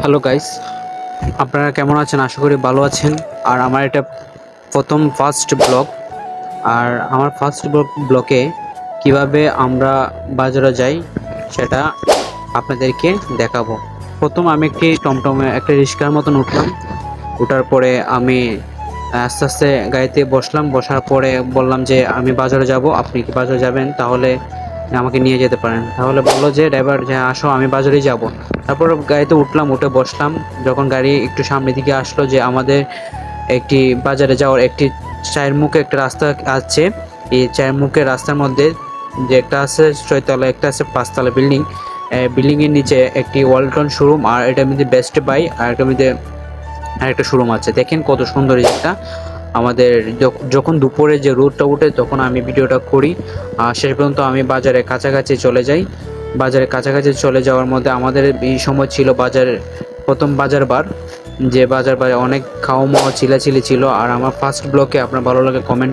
Hello guys, আপনারা কেমন আছেন? আশা করি ভালো আছেন। আর আমার এটা প্রথম ফার্স্ট ব্লগ। আর আমার ফার্স্ট ব্লকে কিভাবে আমরা বাজারে যাই সেটা আপনাদেরকে দেখাবো। প্রথম আমি একটি টমটমে একটা রিক্সার মতন উঠলাম। ওঠার পরে আমি আস্তে আস্তে গাড়িতে বসলাম। বসার পরে বললাম যে আমি বাজারে যাব, আপনি কি বাজারে যাবেন? তাহলে আমাকে নিয়ে যেতে পারেন। তাহলে বললো যে ড্রাইভার যে আসো আমি বাজারেই যাব। তারপর গাড়িতে উঠলাম, উঠে বসলাম। যখন গাড়ি একটু সামনের দিকে আসলো যে আমাদের একটি বাজারে যাওয়ার একটি চায়ের মুখে একটা রাস্তা আছে। এই চায়ের মুখের রাস্তার মধ্যে যে একটা আছে ছয়তলা, একটা আছে পাঁচতলা বিল্ডিং। বিল্ডিং এর নিচে একটি ওয়ালটন শোরুম, আর এটার মধ্যে বেস্ট বাই, আর এটার মধ্যে আরেকটা শোরুম আছে। দেখেন কত সুন্দর এই একটা আমাদের যখন দুপুরে যে রোদটা উঠে তখন আমি ভিডিওটা করি। শেষ পর্যন্ত আমি বাজারে কাছাকাছি চলে যাই। বাজারে কাছাকাছি চলে যাওয়ার মধ্যে আমাদের এই সময় ছিল বাজারের প্রথম বাজার বার, যে বাজার বারে অনেক খাওয়া মাওয়া চিলাচিলি ছিল। আর আমার ফার্স্ট ব্লকে আপনার ভালো লাগে কমেন্ট